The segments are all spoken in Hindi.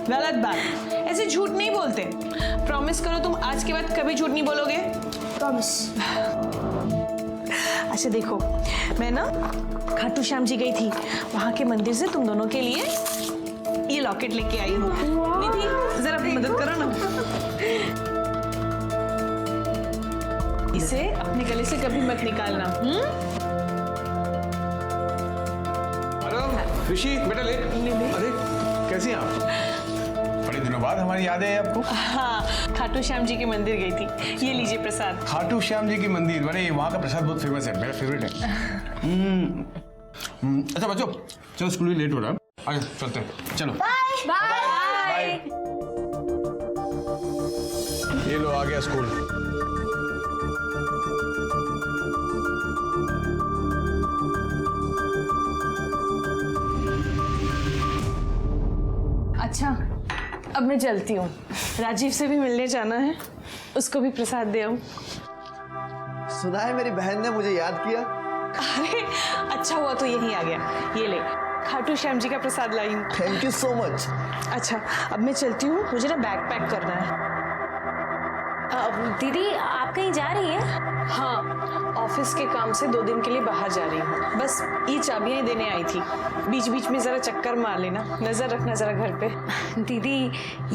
गलत बात, ऐसे झूठ नहीं बोलते। प्रॉमिस करो तुम आज के बाद कभी झूठ नहीं बोलोगे। प्रॉमिस। अच्छा देखो, मैं ना खाटू श्याम जी गई थी, वहां के मंदिर से तुम दोनों के लिए ये लॉकेट लेके आई हूँ। निधि जरा मदद करो ना। इसे अपने गले से कभी मत निकालना। हेलो ऋषि, बेटा ले। अरे कैसी हैं आप? बड़े दिनों बाद हमारी याद है आपको। हाँ, खाटू श्याम जी के मंदिर गई थी। ये लीजिए प्रसाद। खाटू श्याम जी की मंदिर, बड़े वहाँ का प्रसाद बहुत फेमस है, मेरा फेवरेट है। अच्छा बच्चों, चलो स्कूल भी लेट हो रहा है, आगे चलते हैं, चलो। Bye bye. ये लो आ गया स्कूल। अच्छा, अब मैं चलती हूँ। राजीव से भी मिलने जाना है, उसको भी प्रसाद दे आऊं। सुना है मेरी बहन ने मुझे याद किया। अरे अच्छा हुआ तो यहीं आ गया। ये ले, खाटू श्याम जी का प्रसाद लाई हूँ। Thank you so much. अच्छा अब मैं चलती हूँ, मुझे ना बैग पैक करना है। दीदी आप कहीं जा रही हैं? हाँ, ऑफिस के काम से 2 दिन के लिए बाहर जा रही हूँ। बस ये चाबियां देने आई थी। बीच बीच में जरा चक्कर मार लेना, नजर रखना जरा घर पे। दीदी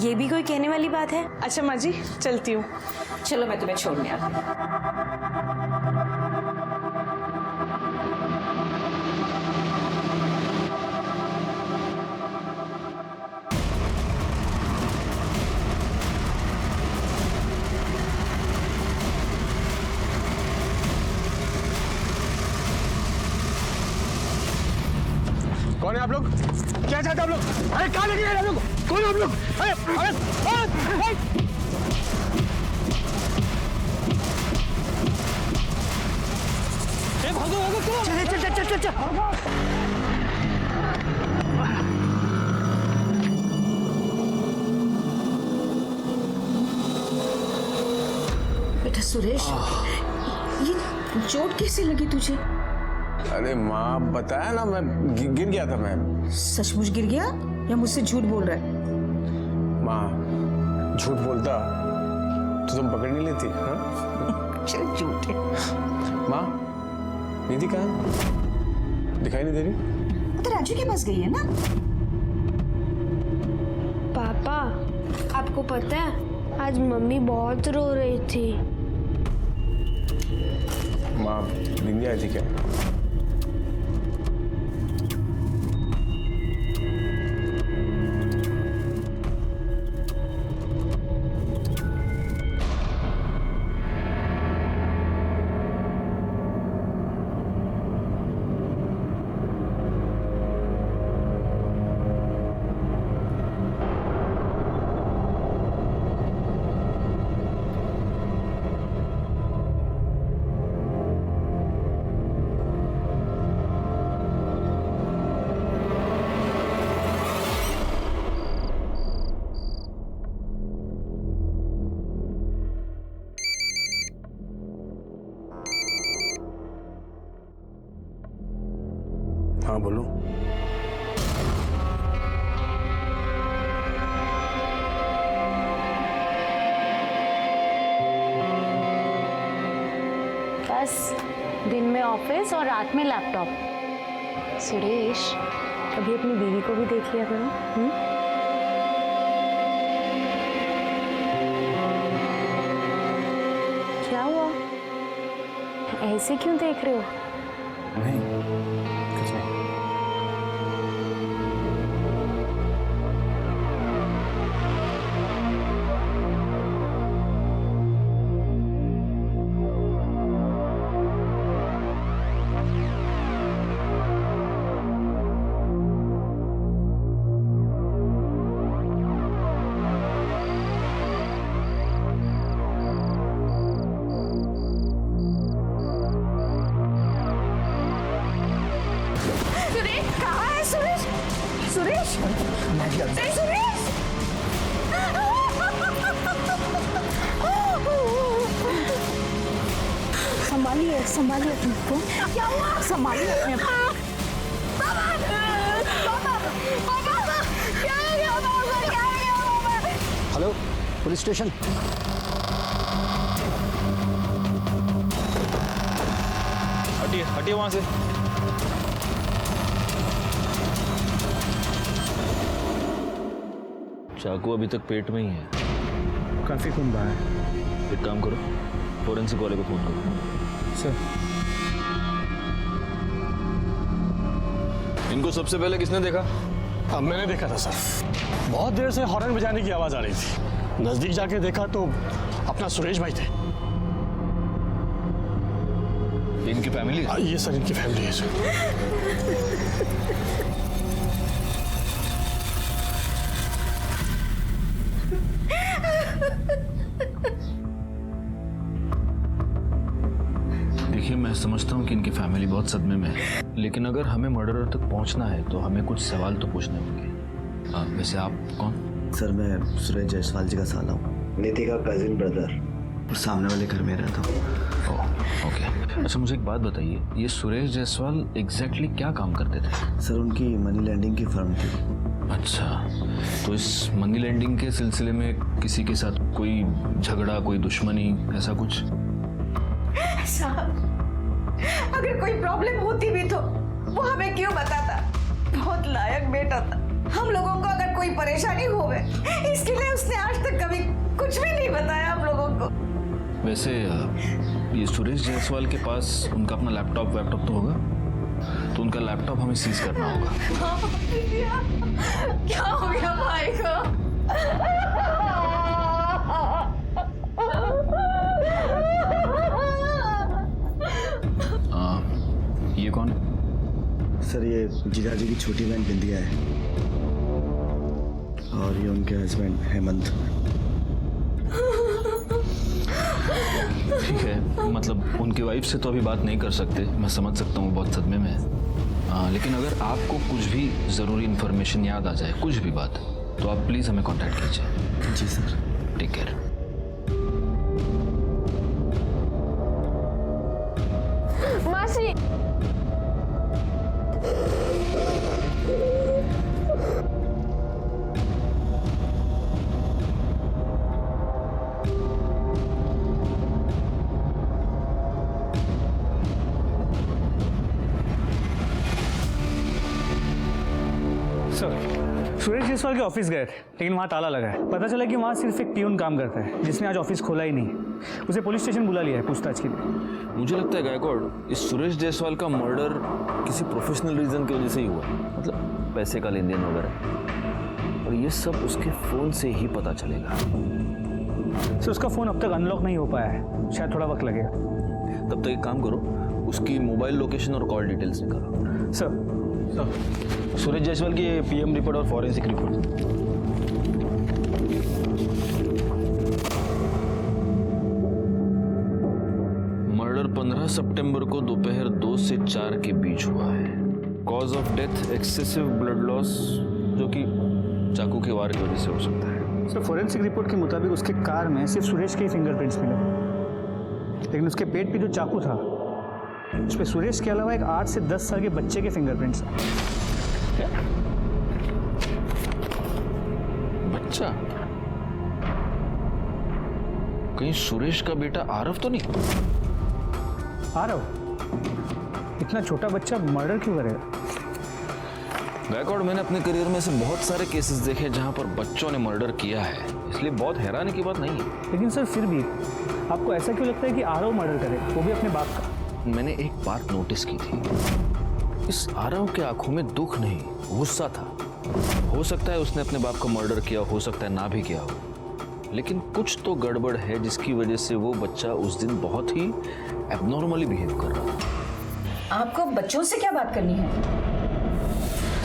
ये भी कोई कहने वाली बात है? अच्छा माँ जी, चलती हूँ। चलो मैं तुम्हें छोड़ने आती हूँ। कौन है आप लोग? क्या चाहते हैं आप लोग? अरे कहाँ लेके गए आप लोग? कौन है आप लोग? अरे अरे अरे भागो भागो, चल चल चल चल चल। बेटा सुरेश, ये चोट कैसे लगी तुझे? अरे माँ बताया ना, मैं गिर गया था। मैं सचमुच गिर गया या मुझसे झूठ बोल रहा है? माँ झूठ बोलता तो तुम पकड़ नहीं लेती। हाँ चल झूठ है। माँ निधि कहाँ है? दिखाई नहीं दे रही। तो राजू के पास गई है ना? पापा आपको पता है आज मम्मी बहुत रो रही थी। माँ बिंदी आई थी क्या? हाँ बोलो। बस दिन में ऑफिस और रात में लैपटॉप। सुरेश कभी अपनी बीवी को भी देख लिया करो। क्या हुआ, ऐसे क्यों देख रहे हो? नहीं कुछ नहीं। संभालिए संभालिए अपने को। क्या हुआ? संभालिए अपने को। पापा पापा पापा क्या हो गया? Hello, police station. हटिए हटिए वहां से। चाकू अभी तक पेट में ही है। काफी खून बहा है। एक काम करो, फोरेंसिक वाले को फोन करो। सर, इनको सबसे पहले किसने देखा? अब मैंने देखा था सर, बहुत देर से हॉर्न बजाने की आवाज आ रही थी। नजदीक जाके देखा तो अपना सुरेश भाई थे। इनकी फैमिली? ये सर इनकी फैमिली है सर। देखिए, मैं समझता हूँ कि इनकी फैमिली बहुत सदमे में है, लेकिन अगर हमें मर्डरर तक पहुँचना है तो हमें कुछ सवाल तो पूछने होंगे। वैसे आप कौन? सर मैं सुरेश जायसवाल जी का साला हूँ, नीति का कजिन ब्रदर, और सामने वाले घर में रहता हूँ। Oh okay. अच्छा मुझे एक बात बताइए, ये सुरेश जायसवाल एग्जैक्टली क्या काम करते थे? सर उनकी मनी लैंडिंग की फर्म थी। अच्छा, तो इस मनी लैंडिंग के सिलसिले में किसी के साथ कोई झगड़ा, कोई दुश्मनी, ऐसा कुछ? साहब, अगर कोई प्रॉब्लम होती भी तो वो हमें क्यों बताता? बहुत लायक बेटा था। हम लोगों को अगर कोई परेशानी होवे, इसके लिए उसने आज तक कभी कुछ भी नहीं बताया हम लोगों को। वैसे ये सुरेश जायसवाल के पास उनका अपना लैपटॉप तो होगा, तो उनका लैपटॉप हमें सीज करना होगा। क्या हो गया भाई को? ये कौन है? सर ये जीजाजी की छोटी बहन बिंदिया है, और ये उनके हस्बैंड हेमंत। ठीक है, मतलब उनकी वाइफ से तो अभी बात नहीं कर सकते, मैं समझ सकता हूँ बहुत सदमे में है। लेकिन अगर आपको कुछ भी ज़रूरी इन्फॉर्मेशन याद आ जाए, कुछ भी बात, तो आप प्लीज़ हमें कांटेक्ट कीजिए। जी सर। Take care. मासी, सर, सुरेश जायसवाल के ऑफिस गए थे, लेकिन वहाँ ताला लगा है। पता चला कि वहाँ सिर्फ एक पियून काम करता है, जिसने आज ऑफिस खोला ही नहीं। उसे पुलिस स्टेशन बुला लिया है पूछताछ के लिए। मुझे लगता है गायकवाड़, इस सुरेश जायसवाल का मर्डर किसी प्रोफेशनल रीजन की वजह से ही हुआ, मतलब पैसे का लेन देन वगैरह, और ये सब उसके फ़ोन से ही पता चलेगा। सर, उसका फ़ोन अब तक अनलॉक नहीं हो पाया है, शायद थोड़ा वक्त लगेगा। तब तक एक काम करो, उसकी मोबाइल लोकेशन और कॉल डिटेल्स निकालो। सर, सुरेश जायसवाल की पीएम रिपोर्ट और फॉरेंसिक रिपोर्ट। मर्डर 15 सितंबर को दोपहर 2 से 4 के बीच हुआ है। Cause of death excessive blood loss, जो कि चाकू के वार की वजह से हो सकता है। सर, फॉरेंसिक रिपोर्ट के मुताबिक उसके कार में सिर्फ सुरेश के ही फिंगरप्रिंट्स मिले, लेकिन उसके पेट पे जो चाकू था उस पे सुरेश के अलावा एक 8 से 10 साल के बच्चे के फिंगरप्रिंट्स हैं। बच्चा? कहीं सुरेश का बेटा आरव तो नहीं? आरव? इतना छोटा बच्चा मर्डर क्यों करेगा? गायकवाड़, मैंने अपने करियर में ऐसे बहुत सारे केसेस देखे जहां पर बच्चों ने मर्डर किया है, इसलिए बहुत हैरानी की बात नहीं है। लेकिन सर, फिर भी आपको ऐसा क्यों लगता है कि आरव मर्डर करे, वो भी अपने बाप का? मैंने एक बात नोटिस की थी, इस आरव के आंखों में दुख नहीं, गुस्सा था। हो सकता है उसने अपने बाप को मर्डर किया, हो सकता है ना भी किया हो, लेकिन कुछ तो गड़बड़ है जिसकी वजह से वो बच्चा उस दिन बहुत ही एबनॉर्मली बिहेव कर रहा था। आपको बच्चों से क्या बात करनी है?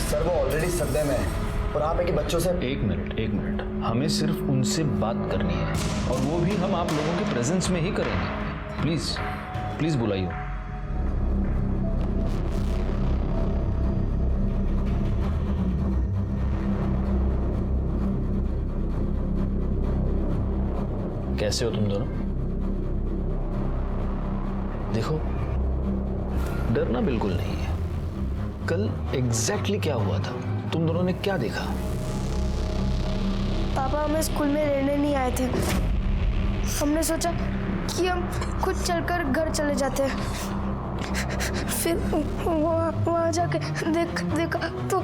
सर वो ऑलरेडी सदमे में है, और आप है कि बच्चों से। एक मिनट, हमें सिर्फ उनसे बात करनी है, और वो भी हम आप लोगों के प्रेजेंस में ही करेंगे। प्लीज बुलाइए। कैसे हो तुम दोनों? देखो, डरना बिल्कुल नहीं है। कल एग्जैक्टली क्या हुआ था, तुम दोनों ने क्या देखा? पापा हमें स्कूल में रहने नहीं आए थे। हमने सोचा कि हम खुद चलकर घर चले जाते हैं। फिर वहाँ जाके देखा तो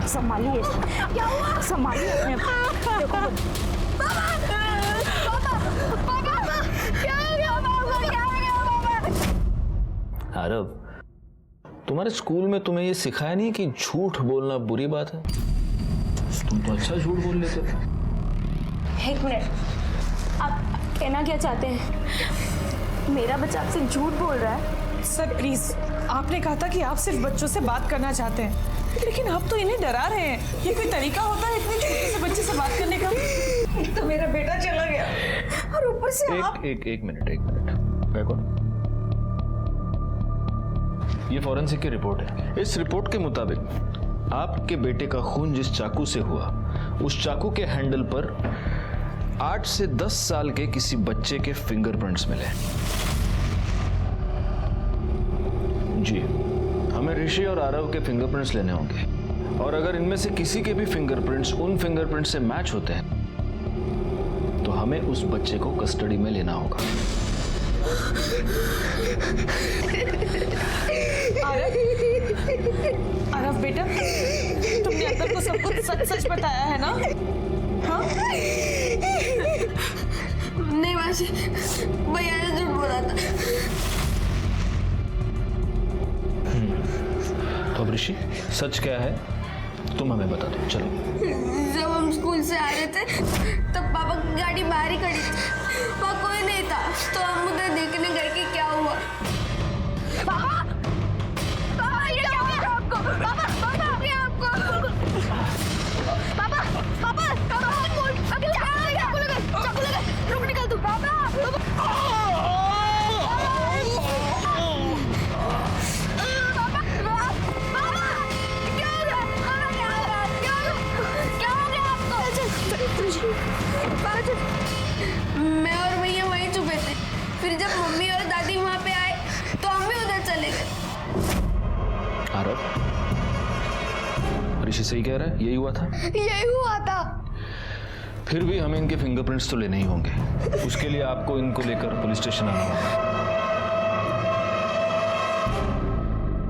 संभालिए, क्या हुआ? संभालिए अपने देखो। आरव, तुम्हारे स्कूल में तुम्हें ये सिखाया नहीं कि झूठ बोलना बुरी बात है? तुम तो अच्छा झूठ बोल लेते थे। एक मिनट, आप कहना क्या चाहते हैं? मेरा बच्चा आपसे झूठ बोल रहा है? सर प्लीज, आपने कहा था कि आप सिर्फ बच्चों से बात करना चाहते हैं, लेकिन आप तो इन्हें डरा रहे हैं। ये कोई तरीका होता है इतने छोटे से बच्चे से बात करने का? तो मेरा बेटा चला गया और ऊपर से आप। एक मिनट बैठो। ये फॉरेंसिक की रिपोर्ट है। इस रिपोर्ट के मुताबिक आपके बेटे का खून जिस चाकू से हुआ, उस चाकू के हैंडल पर 8 से 10 साल के किसी बच्चे के फिंगरप्रिंट्स मिले। जी, हमें ऋषि और आरव के फिंगरप्रिंट्स लेने होंगे, और अगर इनमें से किसी के भी फिंगरप्रिंट्स उन फिंगरप्रिंट्स से मैच होते हैं तो हमें उस बच्चे को कस्टडी में लेना होगा। आरव बेटा, तुमने अंदर को सब कुछ सच बताया है ना? हाँ? नहीं मासी, भैया ने झूठ बोला था। तो अब ऋषि, सच क्या है तुम हमें बता दो। चलो। जब हम स्कूल से आ रहे थे तब पापा की गाड़ी बाहर ही खड़ी थी, वहाँ कोई नहीं था, तो हम उधर देखने गए कि क्या हुआ। पापा, पापा ये क्या हुआ आपको? पापा, पापा ये आपको? पापा, पापा, पापा अभी चाकू लगा, रुक निकल तू। पापा, मैं और भैया वहीं छुपे थे। फिर जब मम्मी और दादी वहाँ पे आए तो हम भी उधर चले गए। आरव, ऋषि सही कह रहा है, यही हुआ था? यही हुआ था। फिर भी हमें इनके फिंगरप्रिंट्स तो लेने ही होंगे। उसके लिए आपको इनको लेकर पुलिस स्टेशन आना होगा।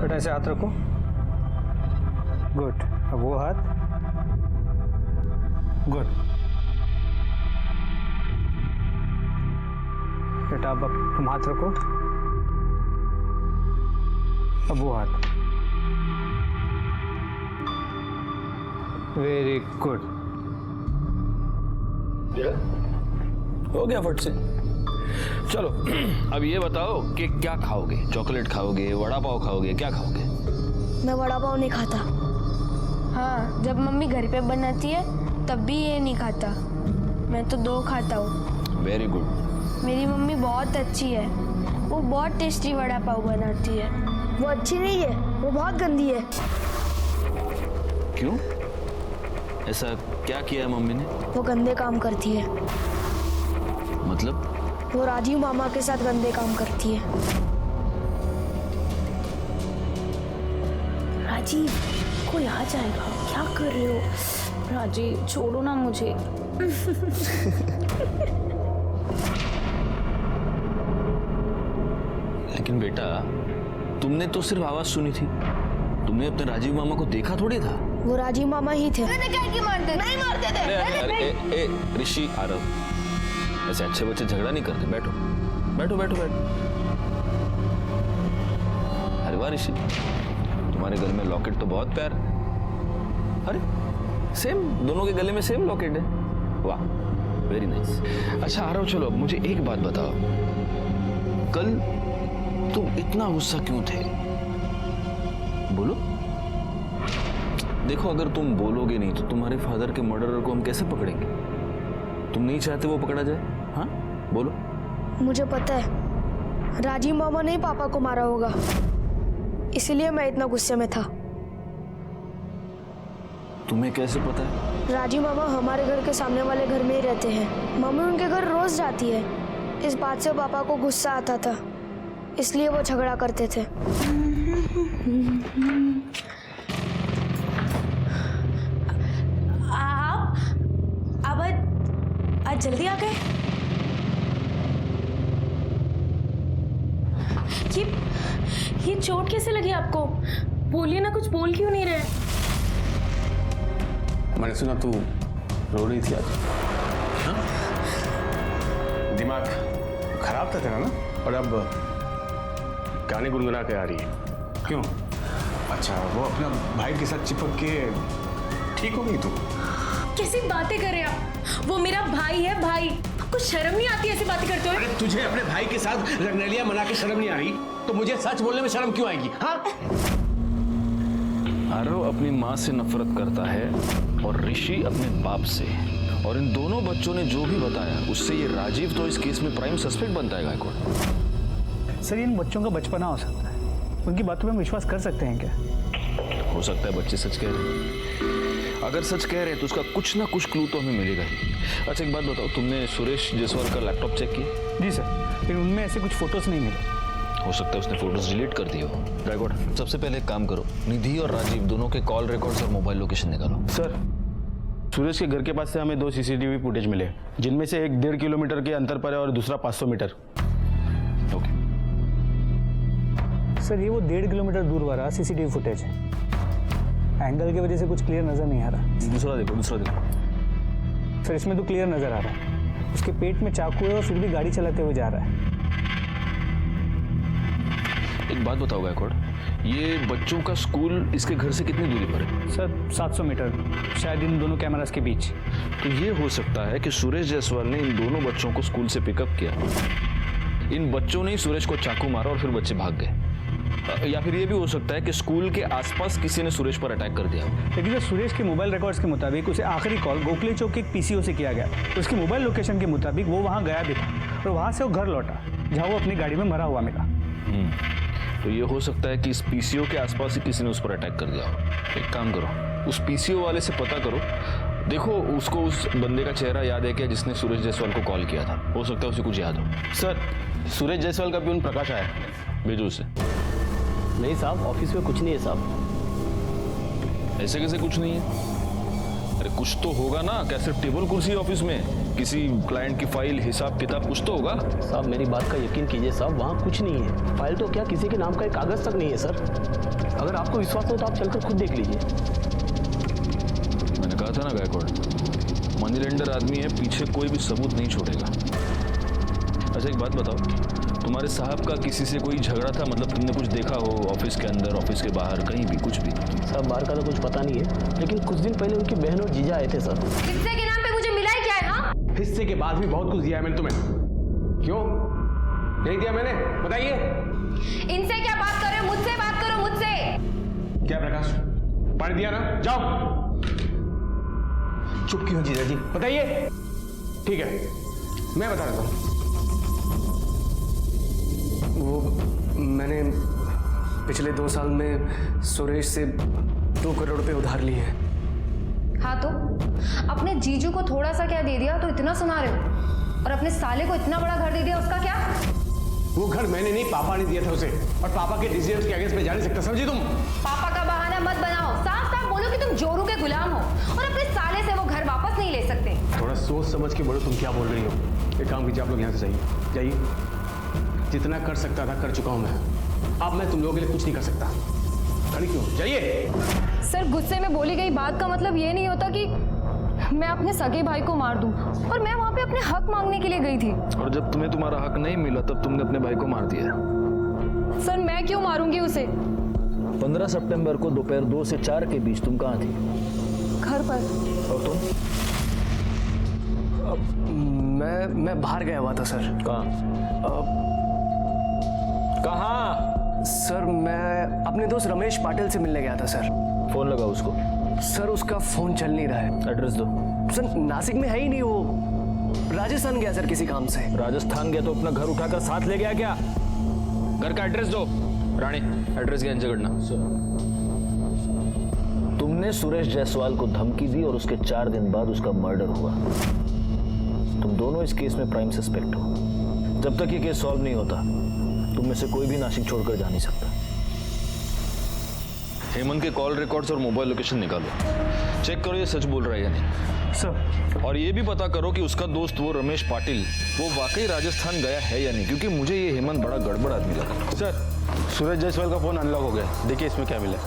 बेटा ऐसे हाथ रखो। गुड। अब वो हाथ। गुड। बेटा अब तुम हाथ रखो। अब वो हाथ। Very good. हो गया फट से। चलो अब ये बताओ कि क्या खाओगे? चॉकलेट खाओगे, वड़ा पाव खाओगे, क्या खाओगे? मैं वड़ा पाव नहीं खाता। हाँ, जब मम्मी घर पे बनाती है तब भी ये नहीं खाता। मैं तो 2 खाता हूँ। Very good. मेरी मम्मी बहुत अच्छी है, वो बहुत टेस्टी वड़ा पाव बनाती है। वो अच्छी नहीं है, वो बहुत गंदी है। क्यों? ऐसा क्या किया है मम्मी ने? वो गंदे काम करती है। मतलब? वो राजीव मामा के साथ गंदे काम करती है। राजीव, कोई आ जाएगा, क्या कर रहे हो? राजीव छोड़ो ना मुझे। लेकिन बेटा, तुमने तो सिर्फ आवाज सुनी थी, तुमने अपने राजीव मामा को देखा थोड़ी था। वो राजीव मामा ही थे। मैंने क्या कि मारते? नहीं मारते थे। अरे ऋषि, आरव, ऐसे अच्छे बच्चे झगड़ा नहीं करते। बैठो बैठो बैठो बैठो। अरे वाह ऋषि, तुम्हारे गले में लॉकेट तो बहुत प्यारा है। अरे सेम, दोनों के गले में सेम लॉकेट है। वाह, वेरी नाइस। अच्छा आरव, चलो अब मुझे एक बात बताओ, कल तुम इतना गुस्सा क्यों थे? बोलो। देखो, अगर तुम बोलोगे नहीं तो तुम्हारे फादर के मर्डरर को हम कैसे पकड़ेंगे? तुम नहीं चाहते वो पकड़ा जाए? हाँ बोलो। मुझे पता है राजीव मामा ने ही पापा को मारा होगा, इसलिए मैं इतना गुस्से में था। तुम्हें कैसे पता है? राजीव मामा हमारे घर के सामने वाले घर में ही रहते हैं। मम्मी उनके घर रोज जाती है। इस बात से पापा को गुस्सा आता था, इसलिए वो झगड़ा करते थे। जल्दी आ गए। ये चोट कैसे लगी आपको? बोलिए ना, कुछ बोल क्यों नहीं रहे? मैंने सुना तू रो रही थी आज। हाँ? दिमाग खराब था तेरा ना, और अब गाने गुनगुना के आ रही है। क्यों? अच्छा, वो अपना भाई के साथ चिपक के ठीक हो गई तू? कैसी बातें कर रहे हैं आप? वो मेरा भाई है, भाई। आपको शर्म नहीं आती ऐसी बातें करते हुए? अरे तुझे अपने भाई के साथ रंगरेलिया मना के शर्म नहीं आ रही, तो मुझे सच बोलने में शर्म क्यों आएगी? हाँ? आरव अपनी माँ से नफरत करता है और ऋषि अपने बाप से, और इन दोनों बच्चों ने जो भी बताया उससे ये राजीव तो इस केस में प्राइम सस्पेक्ट बनता है गायकवाड़। सर, इन बच्चों का बचपना हो सकता है, उनकी बातों में हम विश्वास कर सकते हैं क्या? हो सकता है बच्चे सच कह रहे हैं। अगर सच कह रहे हैं तो उसका कुछ ना कुछ क्लू तो हमें मिलेगा ही। अच्छा, एक बात बताओ, तुमने सुरेश जायसवाल का लैपटॉप चेक किया? जी सर, लेकिन उनमें ऐसे कुछ फोटोज नहीं मिले। हो सकता है उसने फोटोज डिलीट कर दिए हो। गायकवाड़, सबसे पहले एक काम करो, निधि और राजीव दोनों के कॉल रिकॉर्ड्स और मोबाइल लोकेशन निकालो। सर, सूरज के घर के पास से हमें 2 सीसीटीवी फुटेज मिले, जिनमें से एक 1.5 किलोमीटर के अंतर पर है और दूसरा 500 मीटर। ओके। सर, ये वो 1.5 किलोमीटर दूर वाला सीसीटीवी फुटेज है। एंगल की वजह से कुछ क्लियर नजर नहीं आ रहा। दूसरा देखो। सर, इसमें तो क्लियर नजर आ रहा है, उसके पेट में चाकू है और फिर भी गाड़ी चलाते हुए जा रहा है। एक बात बताओ गायकवाड़, ये बच्चों का स्कूल इसके घर से कितनी दूरी पर है? सर, 700 मीटर, शायद इन दोनों कैमरास के बीच। तो ये हो सकता है कि सुरेश जायसवाल ने इन दोनों बच्चों को स्कूल से पिकअप किया, इन बच्चों ने ही सुरेश को चाकू मारा और फिर बच्चे भाग गए। या फिर ये भी हो सकता है कि स्कूल के आसपास किसी ने सुरेश पर अटैक कर दिया। लेकिन सर, सुरेश के मोबाइल रिकॉर्ड्स के मुताबिक उसे आखिरी कॉल गोखले चौक के एक पीसीओ से किया गया। उसकी मोबाइल लोकेशन के मुताबिक वो वहाँ गया भी था और वहाँ से वो घर लौटा, जहाँ वो अपनी गाड़ी में मरा हुआ मिला। तो ये हो सकता है कि इस पीसीओ के आसपास ही किसी ने उस पर अटैक कर दिया हो। एक काम करो, उस पीसीओ वाले से पता करो, देखो उसको उस बंदे का चेहरा याद है क्या जिसने सुरेश जायसवाल को कॉल किया था? हो सकता है उसे कुछ याद हो। सर, सूरज जायसवाल का प्यून प्रकाश आया। भेजो उसे। नहीं साहब, ऑफिस में कुछ नहीं है साहब। ऐसे कैसे कुछ नहीं है? अरे कुछ तो होगा ना, क्या सिर्फ टेबल कुर्सी ऑफिस में? किसी क्लाइंट की फाइल, हिसाब किताब कुछ तो होगा। साहब, मेरी बात का यकीन कीजिए साहब, वहाँ कुछ नहीं है। फाइल तो क्या, किसी के नाम का एक कागज तक नहीं है सर। अगर आपको विश्वास हो तो आप चलकर खुद देख लीजिए। मैंने कहा था ना गायकवाड़, मनी लेंडर आदमी है, पीछे कोई भी सबूत नहीं छोड़ेगा। अच्छा, एक बात बताओ, तुम्हारे साहब का किसी से कोई झगड़ा था? मतलब तुमने कुछ देखा हो ऑफिस के अंदर, ऑफिस के बाहर, कहीं भी, कुछ भी? साहब, बाहर का तो कुछ पता नहीं है, लेकिन कुछ दिन पहले उनकी बहन और जीजा आए थे सर। हिस्से के नाम पे मुझे मिला ही क्या है? हाँ, हिस्से के बाद भी बहुत कुछ दिया है मैंने तुम्हें। क्यों नहीं दिया मैंने, बताइए। इनसे क्या बात कर रहे हो? मुझसे बात करो, मुझसे। क्या प्रकाश, पानी दिया ना? जाओ। चुप क्यों जीजा जी, बताइए। ठीक है, मैं बता देता हूँ। वो मैंने पिछले 2 साल में सुरेश से 2 करोड़ रुपए उधार लिए हैं। हाँ, तो अपने जीजू को थोड़ा सा क्या दे दिया तो इतना सुना रहे हो, और अपने साले को इतना बड़ा घर दे दिया, उसका क्या? वो घर मैंने नहीं, पापा ने दिया था उसे, और पापा के डिसीजंस के अगेंस्ट में जा नहीं सकता, समझी तुम? पापा का बहाना मत बनाओ, साफ साफ बोलो कि तुम जोरू के गुलाम हो और अपने साले से वो घर वापस नहीं ले सकते। थोड़ा सोच समझ के बोलो, तुम क्या बोल रही हो। एक काम कीजिए, आप लोग यहाँ से जाइए, जाइए। जितना कर सकता था कर चुका हूँ मैं, अब मैं तुम लोगों के लिए कुछ नहीं कर सकता। खड़ी क्यों, जाइए। सर, गुस्से में बोली गई बात का मतलब ये नहीं होता कि मैं अपने सगे भाई को मार दूं, और मैं वहाँ पे अपने हक मांगने के लिए गई थी। और जब तुम्हें तुम्हारा हक नहीं मिला तब तुमने अपने भाई को मार दिया। सर, मैं क्यों मारूंगी उसे? 15 सितंबर को दोपहर 2 से 4 के बीच तुम कहाँ थी? घर पर। और तुम? मैं बाहर गया हुआ था सर। कहाँ? सर, मैं अपने दोस्त रमेश पाटिल से मिलने गया था सर। फोन लगा उसको। सर, उसका फोन चल नहीं रहा है। एड्रेस दो। सर, नासिक में है ही नहीं, वो राजस्थान गया सर किसी काम से। राजस्थान गया तो अपना घर उठाकर साथ ले गया क्या? घर का एड्रेस दो। रानी, एड्रेस क्या झगड़ना? तुमने सुरेश जायसवाल को धमकी दी और उसके 4 दिन बाद उसका मर्डर हुआ। तुम दोनों इस केस में प्राइम सस्पेक्ट हो। जब तक ये केस सॉल्व नहीं होता तुम में से कोई भी नासिक छोड़कर जा नहीं सकता। हेमंत के कॉल रिकॉर्ड्स और मोबाइल लोकेशन निकालो, चेक करो ये सच बोल रहा है या नहीं। सर। और ये भी पता करो कि उसका दोस्त वो रमेश पाटिल वो वाकई राजस्थान गया है या नहीं, क्योंकि मुझे ये हेमंत बड़ा गड़बड़ आदमी लगा। सर सूरज जायसवाल का फोन अनलॉक हो गया, देखिए इसमें क्या मिला।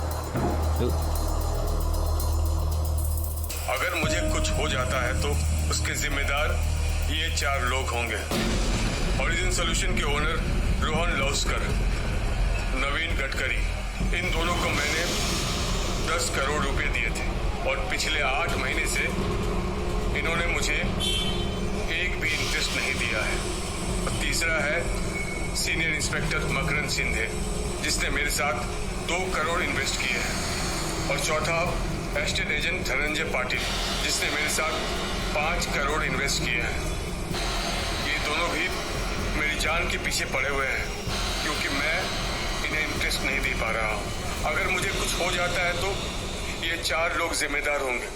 अगर मुझे कुछ हो जाता है तो उसके जिम्मेदार ये 4 लोग होंगे। ओरिजिन सॉल्यूशन के ओनर रोहन लौस्कर, नवीन गडकरी, इन दोनों को मैंने 10 करोड़ रुपए दिए थे और पिछले 8 महीने से इन्होंने मुझे एक भी इंटरेस्ट नहीं दिया है। और तीसरा है सीनियर इंस्पेक्टर मकरंद सिंधे, जिसने मेरे साथ 2 करोड़ इन्वेस्ट किए हैं। और चौथा एस्टेट एजेंट धनंजय पाटिल, जिसने मेरे साथ 5 करोड़ इन्वेस्ट किए हैं। ये दोनों भी मेरी जान के पीछे पड़े हुए हैं, क्योंकि मैं इन्हें इंटरेस्ट नहीं दे पा रहा हूँ। अगर मुझे कुछ हो जाता है तो ये 4 लोग जिम्मेदार होंगे।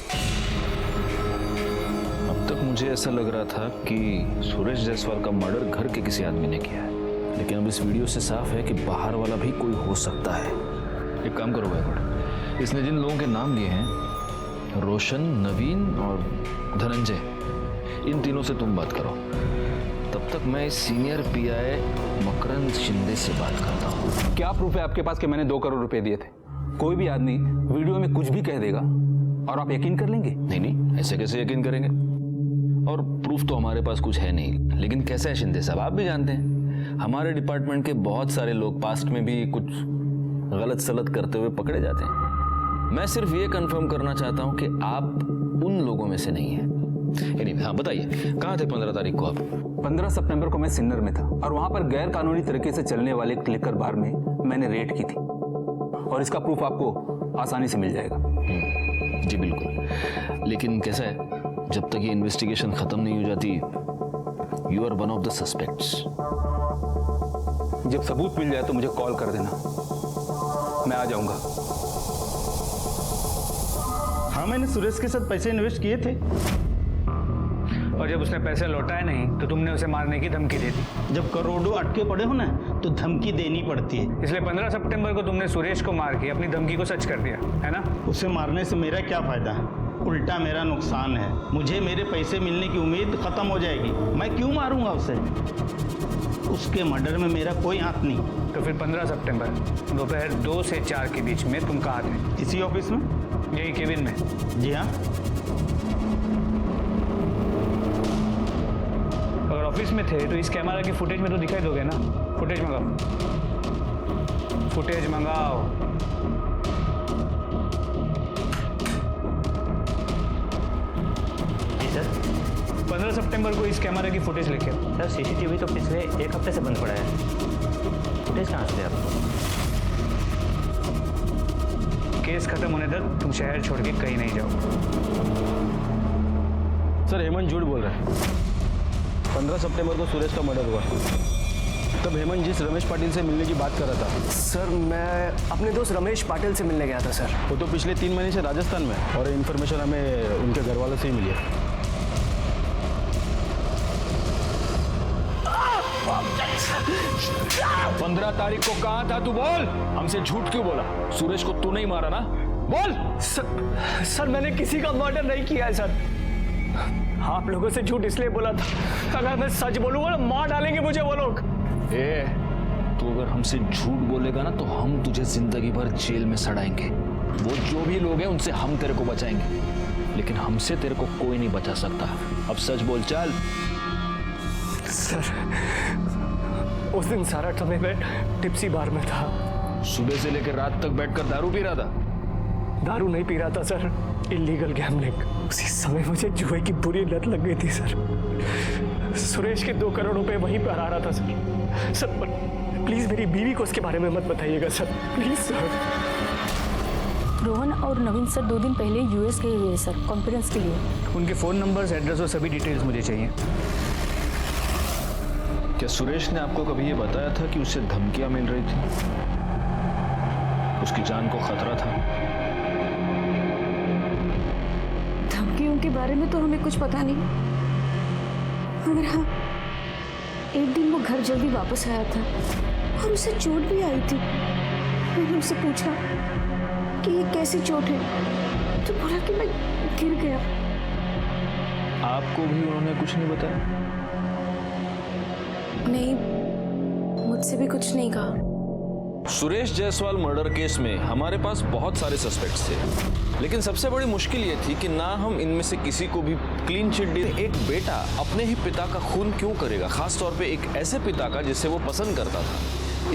अब तक मुझे ऐसा लग रहा था कि सुरेश जायसवाल का मर्डर घर के किसी आदमी ने किया है, लेकिन अब इस वीडियो से साफ है कि बाहर वाला भी कोई हो सकता है। एक काम करो बैकवर्ड, इसने जिन लोगों के नाम लिए हैं, रोशन, नवीन और धनंजय, इन तीनों से तुम बात करो। तब तक मैं सीनियर पीआई मकरंद शिंदे से बात करता हूँ। क्या प्रूफ है आपके पास कि मैंने 2 करोड़ रुपए दिए थे? कोई भी आदमी वीडियो में कुछ भी कह देगा और आप यकीन कर लेंगे? नहीं, ऐसे कैसे यकीन करेंगे? और प्रूफ तो हमारे पास कुछ है नहीं। लेकिन कैसा है शिंदे साहब, आप भी जानते हैं हमारे डिपार्टमेंट के बहुत सारे लोग पास्ट में भी कुछ गलत सलत करते हुए पकड़े जाते हैं। मैं सिर्फ ये कंफर्म करना चाहता हूं कि आप उन लोगों में से नहीं हैं। Anyway, हाँ बताइए, कहाँ थे 15 तारीख को आप? 15 सितंबर को मैं सिन्नर में था और वहां पर गैर कानूनी तरीके से चलने वाले लिकर बार में मैंने रेड की थी, और इसका प्रूफ आपको आसानी से मिल जाएगा। जी बिल्कुल, लेकिन कैसा है, जब तक ये इन्वेस्टिगेशन खत्म नहीं हो जाती, you are one of the suspects. जब सबूत मिल जाए तो मुझे कॉल कर देना, मैं आ जाऊंगा। हाँ, मैंने सुरेश के साथ पैसे इन्वेस्ट किए थे। और जब उसने पैसे लौटाए नहीं तो तुमने उसे मारने की धमकी दे दी। जब करोड़ों अटके पड़े हो ना तो धमकी देनी पड़ती है। इसलिए 15 सितंबर को तुमने सुरेश को मार के अपनी धमकी को सच कर दिया, है ना? उसे मारने से मेरा क्या फायदा है? उल्टा मेरा नुकसान है। मुझे मेरे पैसे मिलने की उम्मीद खत्म हो जाएगी। मैं क्यों मारूंगा उसे? उसके मर्डर में मेरा कोई हाथ नहीं। तो फिर 15 सितंबर दोपहर 2 से 4 के बीच में तुम कहाँ थे? इसी ऑफिस में, यही केबिन में? जी हाँ। अगर ऑफिस में थे तो इस कैमरा की फुटेज में तो दिखाई दोगे ना? फुटेज मंगाओ, फुटेज मंगाओ। जी सर। 15 सितंबर को इस कैमरा की फुटेज लेके आओ। सर सीसीटीवी तो पिछले 1 हफ्ते से बंद पड़ा है। फुटेज कहाँ से आपको? केस खत्म होने तक तुम शहर छोड़ के कहीं नहीं जाओ। सर हेमंत झूठ बोल रहा है। 15 सितंबर को सुरेश का मर्डर हुआ, तब हेमंत जिस रमेश पाटिल से मिलने की बात कर रहा था। सर मैं अपने दोस्त रमेश पाटिल से मिलने गया था सर। वो तो पिछले 3 महीने से राजस्थान में, और इन्फॉर्मेशन हमें उनके घर वालों से ही मिली है। 15 तारीख को कहाँ था तू? बोल, हमसे झूठ क्यों बोला? सुरेश को तू नहीं मारा ना? बोल। सर मैंने किसी का मर्डर नहीं किया है सर। आप लोगों से झूठ इसलिए बोला था, अगर मैं सच बोलूंगा ना मार डालेंगे मुझे वो लोग। तू अगर हमसे झूठ बोलेगा ना तो हम तुझे जिंदगी भर जेल में सड़ाएंगे। वो जो भी लोग हैं उनसे हम तेरे को बचाएंगे, लेकिन हमसे तेरे को कोई नहीं बचा सकता। अब सच बोल, चल। सर उस दिन सारा समय मैं टिप्सी बार में था। सुबह से लेकर रात तक बैठकर दारू पी रहा था? दारू नहीं पी रहा था सर, इलीगल गैम्बलिंग। उसी समय मुझे जुए की बुरी लत लग गई थी सर। सुरेश के 2 करोड़ रुपए वहीं पर आ रहा था सर। सर प्लीज मेरी बीवी को उसके बारे में मत बताइएगा सर, प्लीज सर। रोहन और नवीन सर 2 दिन पहले यूएस गए हुए हैं सर, कॉन्फ्रेंस के लिए। उनके फ़ोन नंबर्स, एड्रेस और सभी डिटेल्स मुझे चाहिए। क्या सुरेश ने आपको कभी ये बताया था कि उसे धमकियां मिल रही थी, उसकी जान को खतरा था? धमकियों के बारे में तो हमें कुछ पता नहीं, मगर हाँ एक दिन वो घर जल्दी वापस आया था और उसे चोट भी आई थी। मैंने उससे पूछा कि ये कैसी चोट है, तो बोला कि मैं गिर गया। आपको भी उन्होंने कुछ नहीं बताया? नहीं, मुझसे भी कुछ नहीं कहा। सुरेश जायसवाल मर्डर केस में हमारे पास बहुत सारे सस्पेक्ट्स थे, लेकिन सबसे बड़ी मुश्किल ये थी कि ना हम इनमें से किसी को भी क्लीन चिट दे। एक बेटा अपने ही पिता का खून क्यों करेगा, खास तौर पे एक ऐसे पिता का जिसे वो पसंद करता था।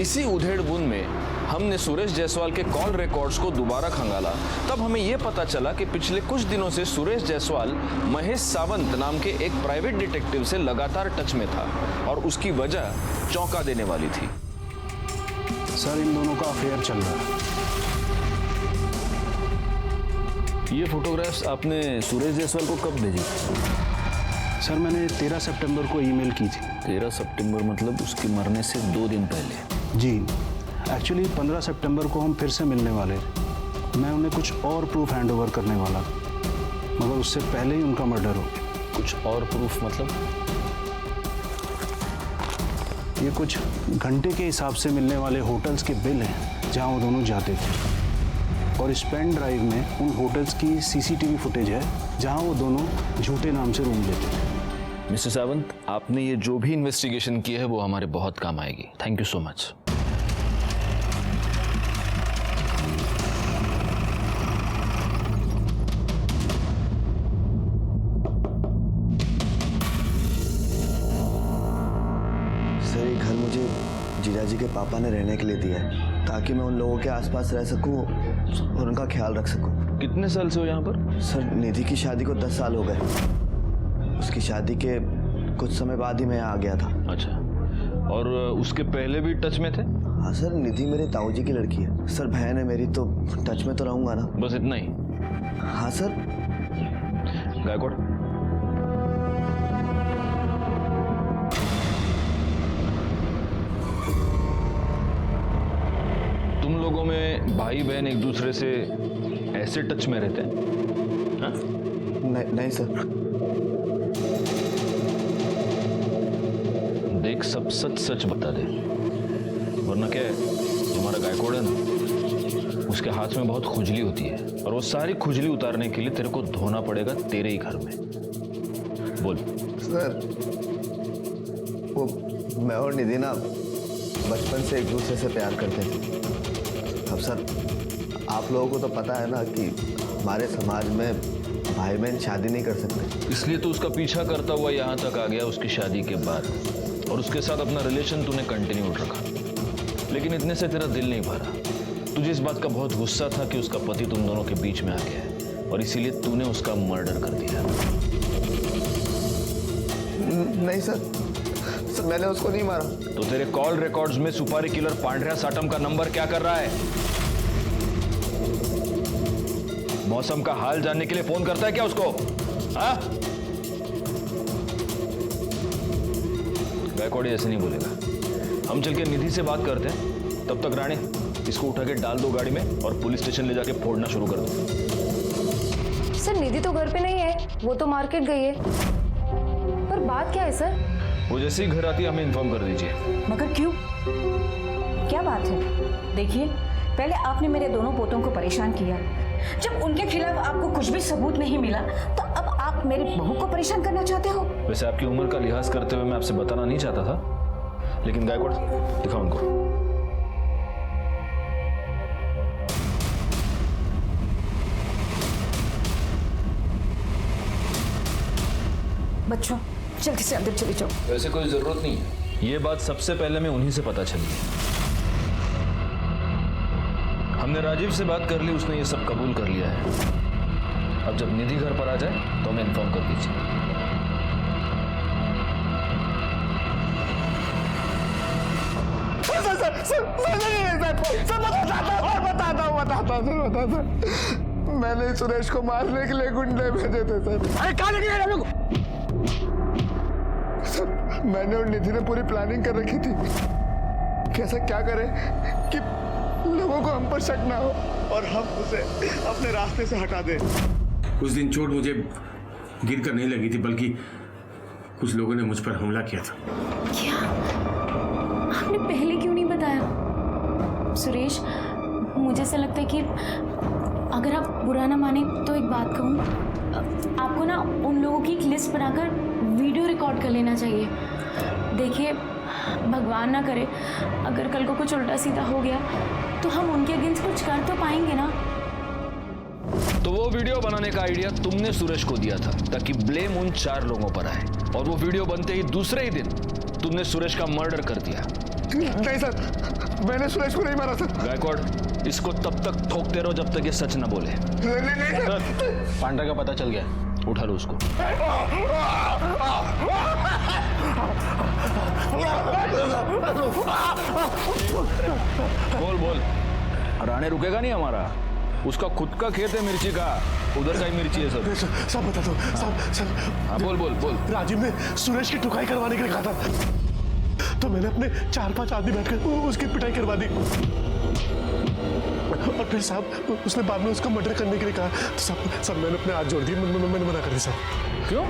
इसी उधेड़-बुन में हमने सुरेश जायसवाल के कॉल रिकॉर्ड्स को दोबारा खंगाला। तब हमें यह पता चला कि पिछले कुछ दिनों से सुरेश जायसवाल महेश सावंत नाम के एक प्राइवेट डिटेक्टिव से लगातार टच में था और उसकी वजह चौंका देने वाली थी। सर, इन दोनों का अफेयर चल रहा है। ये फोटोग्राफ्स आपने सुरेश जायसवाल को कब भेजी? सर, मैंने 13 सितंबर को ईमेल की थी। 13 सितंबर मतलब उसके मरने से 2 दिन पहले? जी, एक्चुअली 15 सितंबर को हम फिर से मिलने वाले थे। मैं उन्हें कुछ और प्रूफ हैंडओवर करने वाला था, मगर उससे पहले ही उनका मर्डर हो गया। कुछ और प्रूफ मतलब? ये कुछ घंटे के हिसाब से मिलने वाले होटल्स के बिल हैं जहां वो दोनों जाते थे, और इस पेन ड्राइव में उन होटल्स की सीसीटीवी फुटेज है जहां वो दोनों झूठे नाम से रूम लेते थे। मिस्टर सावंत, आपने ये जो भी इन्वेस्टिगेशन की है वो हमारे बहुत काम आएगी। Thank you so much. Sir, ये घर मुझे जीजाजी के पापा ने रहने के लिए दिया है ताकि मैं उन लोगों के आसपास रह सकूं और उनका ख्याल रख सकूं। कितने साल से हो यहाँ पर? सर, निधि की शादी को 10 साल हो गए। उसकी शादी के कुछ समय बाद ही मैं यहाँ आ गया था। अच्छा, और उसके पहले भी टच में थे? हाँ सर, निधि मेरे ताऊजी की लड़की है। सर, बहन है मेरी, तो टच में तो रहूंगा ना। बस इतना ही? हाँ सर। गायकवाड़, तुम लोगों में भाई बहन एक दूसरे से ऐसे टच में रहते हैं? हाँ? नहीं सर। देख, सब सच सच बता दे, वरना क्या है, तुम्हारा गायकवाड़ है ना, उसके हाथ में बहुत खुजली होती है और वो सारी खुजली उतारने के लिए तेरे को धोना पड़ेगा तेरे ही घर में। बोल। सर, वो मैं और निधि ना बचपन से एक दूसरे से प्यार करते थे। अब सर, आप लोगों को तो पता है ना कि हमारे समाज में भाई बहन शादी नहीं कर सकते, इसलिए तो उसका पीछा करता हुआ यहाँ तक आ गया उसकी शादी के बाद, और उसके साथ अपना रिलेशन तूने कंटिन्यू रखा। लेकिन इतने से तेरा दिल नहीं भरा। तुझे इस बात का बहुत गुस्सा था कि उसका पति तुम दोनों के बीच में आ गया है, और इसीलिए तूने उसका मर्डर कर दिया। नहीं सर, मैंने उसको नहीं मारा। तो तेरे कॉल रिकॉर्ड्स में सुपारी किलर पांड्या साटम का नंबर क्या कर रहा है? मौसम का हाल जानने के लिए फोन करता है क्या उसको? हाँ? गायकवाड़ ऐसे नहीं बोलेगा। हम चल के निधि से बात करते हैं, तब तक रानी इसको उठा के डाल दो गाड़ी में और पुलिस स्टेशन ले जाके फोड़ना शुरू कर दो। सर, निधि तो घर पे नहीं है, वो तो मार्केट गई है। पर बात क्या है सर? वो जैसे ही घर आती है हमें इन्फॉर्म कर दीजिए। मगर क्यों? क्या बात है? देखिए, पहले आपने मेरे दोनों पोतों को परेशान किया। जब उनके खिलाफ आपको कुछ भी सबूत नहीं मिला, तो अब आप मेरी बहू को परेशान करना चाहते हो? वैसे आपकी उम्र का लिहाज करते हुए मैं आपसे बताना नहीं चाहता था, लेकिन गायकवाड़, दिखाओ उनको। बच्चों, जल्दी से अंदर चले जाओ। वैसे कोई जरूरत नहीं है, ये बात सबसे पहले मैं उन्हीं से पता चली। हमने राजीव से बात कर ली, उसने ये सब कबूल कर लिया है। अब जब निधि घर पर आ जाए तो हमें इन्फॉर्म कर दीजिए। बताता। मैंने सुरेश को मारने के लिए गुंडे भेजे थे सर। अरे कहाँ लेके गए हम लोग? सर, मैंने और निधि ने पूरी प्लानिंग कर रखी थी। कैसा क्या करें कि लोगों को हम पर शक ना हो और हम उसे अपने रास्ते से हटा दें। उस दिन चोट मुझे गिर कर नहीं लगी थी, बल्कि कुछ लोगों ने मुझ पर हमला किया था। क्या? आपने पहले क्यों नहीं बताया? सुरेश, मुझे ऐसा लगता है कि अगर आप बुरा ना माने तो एक बात कहूँ, आपको ना उन लोगों की एक लिस्ट केस बनाकर वीडियो रिकॉर्ड कर लेना चाहिए। देखिए, भगवान ना करे अगर कल को कुछ उल्टा सीधा हो गया तो हम उनके अगेंस्ट कुछ कर तो पाएंगे ना। तो वो वीडियो बनाने का आइडिया तुमने सुरेश को दिया था ताकि ब्लेम उन 4 लोगों पर आए, और वो वीडियो बनते ही दूसरे ही दिन तुमने सुरेश का मर्डर कर दिया। नहीं सर, मैंने सुरेश को नहीं मारा सर। गायकवाड़, इसको तब तक ठोकते रहो जब तक ये सच न बोले। नहीं सर। पांडा का पता चल गया, उठा लो उसको। बोल बोल, राणे रुकेगा नहीं हमारा। उसका खुद का खेत है मिर्ची का, उधर का ही मिर्ची है सब। सब बता दो, सब। हाँ बोल बोल बोल। राजीव ने सुरेश की टुकाई करवाने के लिए कहा था, तो मैंने अपने 4-5 आदमी बैठकर उसकी पिटाई करवा दी, और फिर साहब उसने बाद में उसका मर्डर करने के लिए कहा, तो सब मैंने अपने हाथ जोड़ दिए, मैंने मना कर दिया साहब। क्यों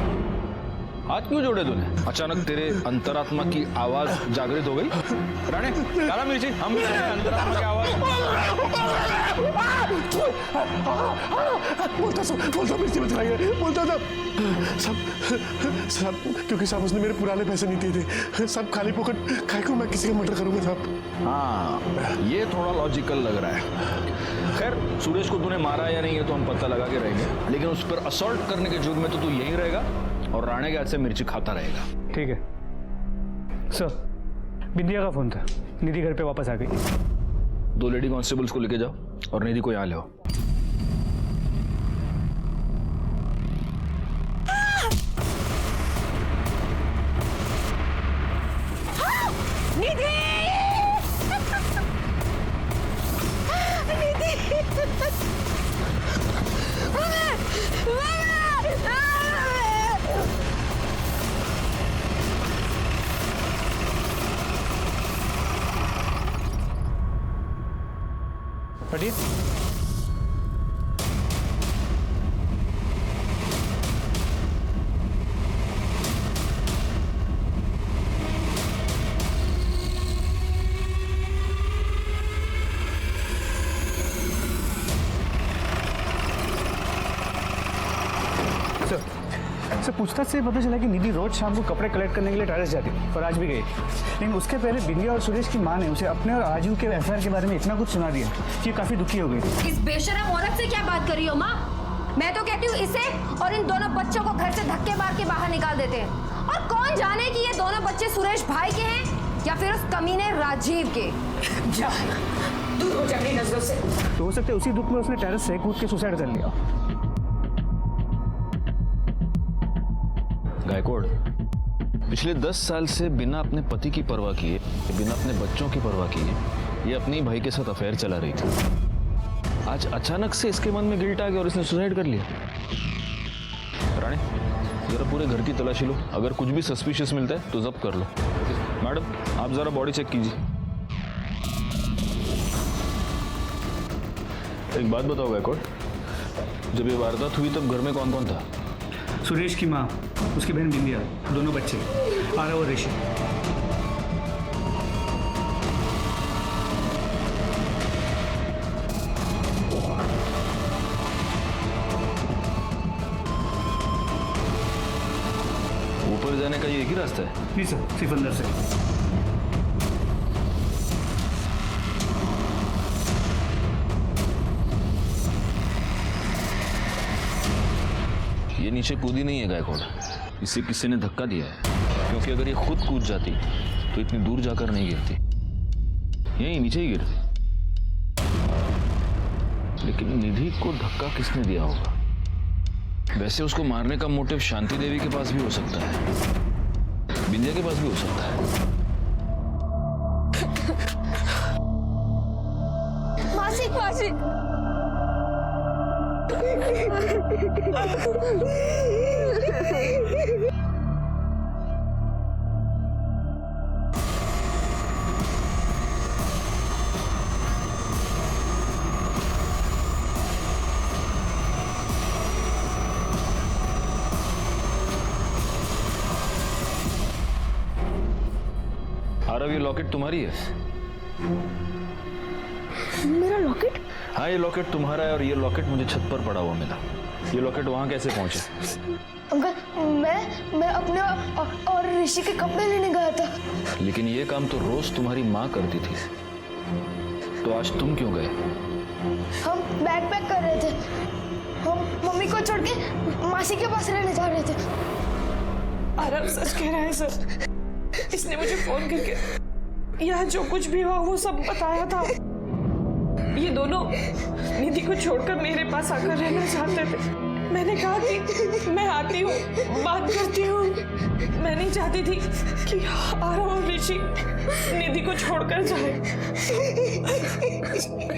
हाथ क्यों जोड़े तूने? अचानक तेरे अंतरात्मा की आवाज जागृत हो गई। राणे, काला मिर्ची, हम अंतरात्मा की आवाज। बोलता मिर्ची मत लाइए, बोलता था सब, क्योंकि साहब उसने मेरे पुराने पैसे नहीं दिए थे। सब खाली पॉकेट खाए को मैं किसी का मर्डर करूंगा साहब। हाँ, ये थोड़ा लॉजिकल लग रहा है। खैर, सुरेश को तूने मारा या नहीं है तो हम पता लगा के रहेंगे, लेकिन उस पर असॉल्ट करने के युग में तो तू यहीं रहेगा और राणे के हाथ से मिर्ची खाता रहेगा। ठीक है सर। बिंदिया का फोन था, निधि घर पे वापस आ गई। 2 लेडी कांस्टेबल्स को लेके जाओ और निधि को यहाँ ले आओ। हटिए। सर, पूछताछ से पता चला कि निधि रोज शाम को कपड़े कलेक्ट करने के लिए टेरेस जाती है, और आज भी गई। लेकिन उसके पहले बिंदिया और सुरेश की माँ ने उसे अपने और राजू के अफेयर के बारे में इतना कुछ सुना दिया कि काफी दुखी हो गई। इस बेशरम औरत से क्या बात कर रही हो माँ? मैं तो कहती हूँ इसे और इन दोनों बच्चों को घर से धक्के मार के बाहर निकाल देते हैं। और कौन जाने कि ये दोनों बच्चे सुरेश भाई के हैं या फिर उस कमीने राजीव के। जा, दूर हो जा मेरी नजरों से। तो हो सकता है उसी दुख में उसने टेरेस से कूद के सुसाइड कर लिया। गायकवाड़, पिछले 10 साल से बिना अपने पति की परवाह किए, बिना अपने बच्चों की परवाह किए, ये अपने भाई के साथ अफेयर चला रही थी। आज अचानक से इसके मन में गिल्ट आ गया और इसने सुसाइड कर लिया। राणे, जरा पूरे घर की तलाशी लो, अगर कुछ भी सस्पिशियस मिलता है तो जब्त कर लो। मैडम, आप जरा बॉडी चेक कीजिए। एक बात बताओ गायकवाड़, जब ये वारदात हुई तब घर में कौन कौन था? सुरेश की माँ, उसकी बहन बिंदिया, दोनों बच्चे आरव और ऋषि। ऊपर जाने का ये एक ही रास्ता है? जी सर, सिर्फ अंदर से। ये नीचे कूदी नहीं है गायकवाड़, इसे किसी ने धक्का दिया है, क्योंकि अगर ये खुद कूद जाती तो इतनी दूर जाकर नहीं गिरती, यहीं नीचे ही गिरती। लेकिन निधि को धक्का किसने दिया होगा? वैसे उसको मारने का मोटिव शांति देवी के पास भी हो सकता है, बिंदिया के पास भी हो सकता है। मासी, मासी। आरव, ये लॉकेट तुम्हारी है? मेरा लॉकेट? हाँ, ये लॉकेट तुम्हारा है और ये लॉकेट मुझे छत पर पड़ा हुआ मिला। ये लॉकेट वहां कैसे पहुंचे? अंकल मैं अपने और ऋषि के कपड़े लेने गया था। लेकिन ये काम तो रोज तुम्हारी माँ करती थी, तो आज तुम क्यों गए? हम बैग पैक कर रहे थे। हम मम्मी को छोड़ के मासी के पास रहने जा रहे थे। आरव सच कह रहा है सर। इसने मुझे फोन करके यहाँ जो कुछ भी हुआ वो सब बताया था। ये दोनों निधि को छोड़कर मेरे पास आकर रहना चाहते थे। मैंने कहा कि मैं आती हूँ, बात करती हूँ। मैं नहीं चाहती थी कि आरव और ऋषि निधि को छोड़कर जाए।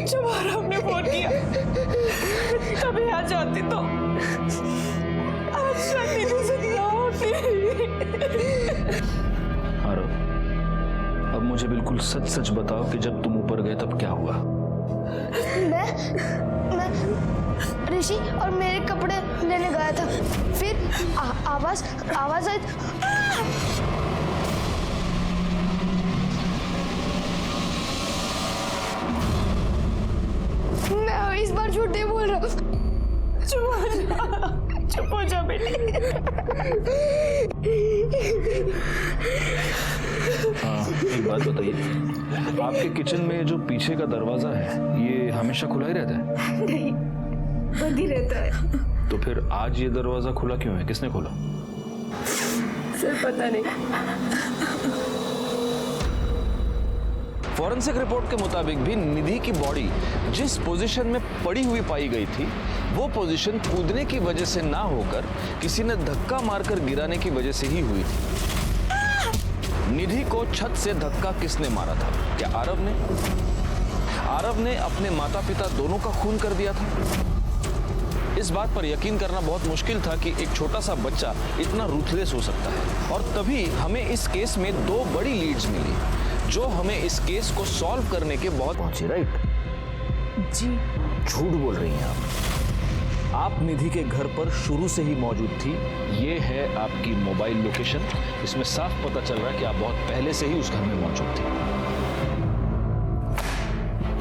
जब आरव ने फोन किया तभी आ जाती तो आज शायद निधि जिंदा होती। आरव, अब मुझे बिल्कुल सच सच बताओ कि जब तुम ऊपर गए तब क्या हुआ? मैं ऋषि और मेरे कपड़े लेने गया था। फिर आवाज आई। मैं इस बार झूठ नहीं बोल रहा। चुप हो जा बेटी। हाँ, एक बात बताइए, आपके किचन में जो पीछे का दरवाजा है ये हमेशा खुला ही रहता है? नहीं, बंद ही रहता है। तो फिर आज ये दरवाजा खुला क्यों है? किसने खोला? सर पता नहीं। फॉरेंसिक रिपोर्ट के मुताबिक भी निधि की बॉडी जिस पोजीशन में पड़ी हुई पाई गई थी वो पोजीशन कूदने की वजह से ना होकर किसी ने धक्का मारकर गिराने की वजह से ही हुई थी। निधि को छत से धक्का किसने मारा था? क्या आरव ने? आरव ने अपने माता पिता दोनों का खून कर दिया था। इस बात पर यकीन करना बहुत मुश्किल था कि एक छोटा सा बच्चा इतना रूथलेस हो सकता है। और तभी हमें इस केस में दो बड़ी लीड्स मिली जो हमें इस केस को सॉल्व करने के बहुत पहुंचे। राइट जी। झूठ बोल रही हैं आप निधि के घर पर शुरू से ही मौजूद थी। ये है आपकी मोबाइल लोकेशन। इसमें साफ पता चल रहा है कि आप बहुत पहले से ही उस घर में मौजूद थी।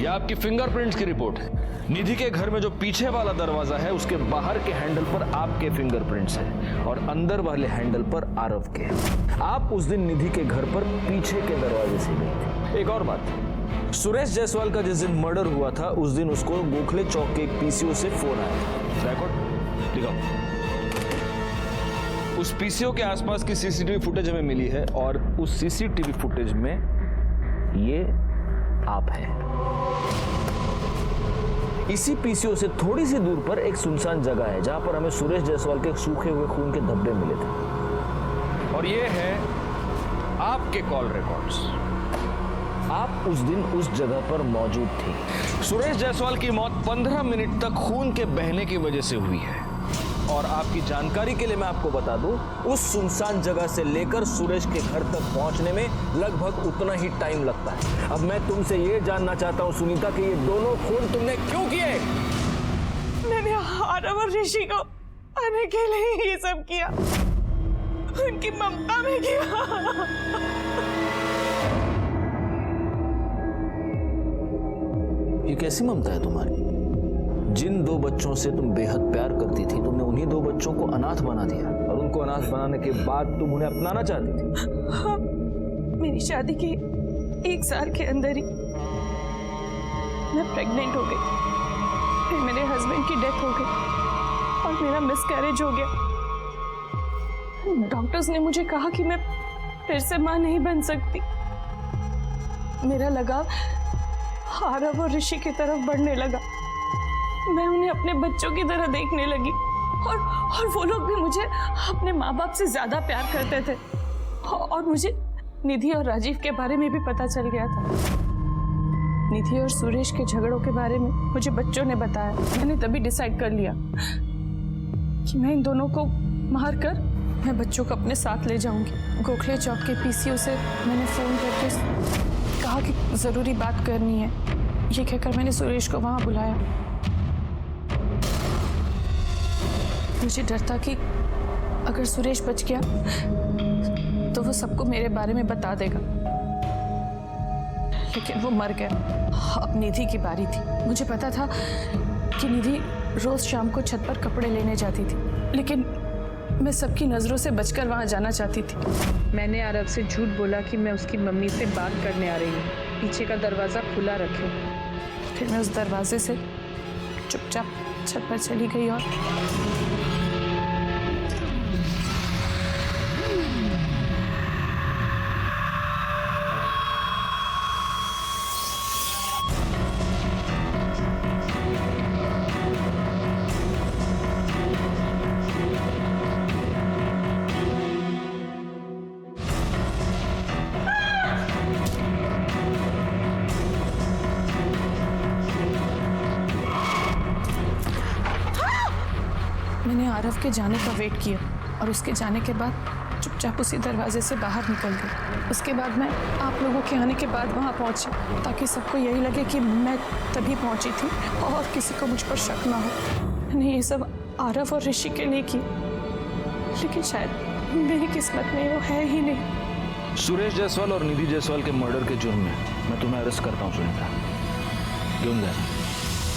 यह आपकी फिंगरप्रिंट्स की रिपोर्ट है। निधि के घर में जो पीछे वाला दरवाजा है उसके बाहर के हैंडल पर आपके फिंगरप्रिंट्स हैं और अंदर वाले हैंडल पर आरव के। आप उस दिन निधि के घर पर पीछे के दरवाजे से गई थी। एक और बात, सुरेश जायसवाल का जिस दिन मर्डर हुआ था उस दिन उसको गोखले चौक के एक पीसीओ से फोन आया था। रिकॉर्ड दिखाओ। उस पीसीओ के आसपास की सीसीटीवी फुटेज हमें मिली है और उस सीसीटीवी फुटेज में ये आप हैं। इसी पीसीओ से थोड़ी सी दूर पर एक सुनसान जगह है जहां पर हमें सुरेश जायसवाल के सूखे हुए खून के धब्बे मिले थे। और ये है आपके कॉल रिकॉर्ड्स। आप उस दिन उस जगह पर मौजूद थी। सुरेश जायसवाल की मौत 15 मिनट तक खून के बहने की वजह से हुई है। और आपकी जानकारी के लिए मैं आपको बता दूं, उस सुनसान जगह से लेकर सुरेश के घर तक पहुंचने में लगभग उतना ही टाइम लगता है। अब मैं तुमसे ये जानना चाहता हूं सुनीता कि ये दोनों खून तुमने क्यों किए? मैंने आरव और ऋषि को आने के लिए ये सब किया। उनकी ममता में किया। ये कैसी ममता है तुम्हारी? जिन दो बच्चों से तुम बेहद प्यार करती थी तुमने उन्हीं दो बच्चों को अनाथ बना दिया और उनको अनाथ बनाने के बाद तुम उन्हें अपनाना चाहती थी। हाँ, मेरी शादी के 1 साल के अंदर ही मैं प्रेग्नेंट हो गई। फिर मेरे हस्बैंड की डेथ हो गई और मेरा मिसकैरेज हो गया। डॉक्टर्स ने मुझे कहा कि मैं फिर से मां नहीं बन सकती। मेरा लगाव आरव और ऋषि की तरफ बढ़ने लगा। मैं उन्हें अपने बच्चों की तरह देखने लगी और वो लोग भी मुझे अपने माँ बाप से ज्यादा प्यार करते थे। और मुझे निधि और राजीव के बारे में भी पता चल गया था। निधि और सुरेश के झगड़ों के बारे में मुझे बच्चों ने बताया। मैंने तभी डिसाइड कर लिया कि मैं इन दोनों को मार कर मैं बच्चों को अपने साथ ले जाऊंगी। गोखले चौक के पीसीओ से मैंने फोन करके कहा कि जरूरी बात करनी है। ये कहकर मैंने सुरेश को वहां बुलाया। मुझे डर था कि अगर सुरेश बच गया तो वो सबको मेरे बारे में बता देगा, लेकिन वो मर गया। अब निधि की बारी थी। मुझे पता था कि निधि रोज शाम को छत पर कपड़े लेने जाती थी, लेकिन मैं सबकी नज़रों से बचकर वहाँ जाना चाहती थी। मैंने आरव से झूठ बोला कि मैं उसकी मम्मी से बात करने आ रही हूँ, पीछे का दरवाज़ा खुला रखे। फिर मैं उस दरवाजे से चुपचाप छत पर चली गई और मैंने आरव के जाने का वेट किया और उसके जाने के बाद चुपचाप उसी दरवाजे से बाहर निकल गई। उसके बाद मैं आप लोगों के आने के बाद वहाँ पहुँची ताकि सबको यही लगे कि मैं तभी पहुँची थी और किसी को मुझ पर शक ना हो। मैंने ये सब आरव और ऋषि के लिए की, लेकिन शायद मेरी किस्मत में वो है ही नहीं। सुरेश जायसवाल और निधि जायसवाल के मर्डर के जुर्म में मैं तुम्हें अरेस्ट करता हूँ सुनीता। क्यों जाना?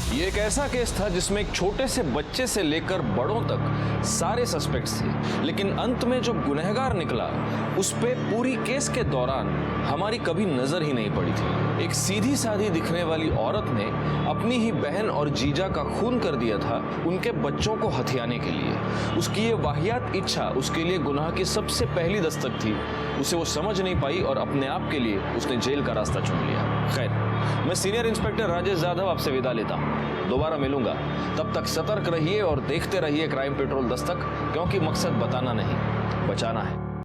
ये एक ऐसा केस था जिसमें एक छोटे से बच्चे से लेकर बड़ों तक सारे सस्पेक्ट्स थे, लेकिन अंत में जो गुनहगार निकला उस पे पूरी केस के दौरान हमारी कभी नजर ही नहीं पड़ी थी। एक सीधी साधी दिखने वाली औरत ने अपनी ही बहन और जीजा का खून कर दिया था उनके बच्चों को हथियाने के लिए। उसकी ये वाहियात इच्छा उसके लिए गुनाह की सबसे पहली दस्तक थी। उसे वो समझ नहीं पाई और अपने आप के लिए उसने जेल का रास्ता चुन लिया। खैर, मैं सीनियर इंस्पेक्टर राजेश जाधव आपसे विदा लेता हूँ। दोबारा मिलूंगा, तब तक सतर्क रहिए और देखते रहिए क्राइम पेट्रोल दस्तक, क्योंकि मकसद बताना नहीं, बचाना है।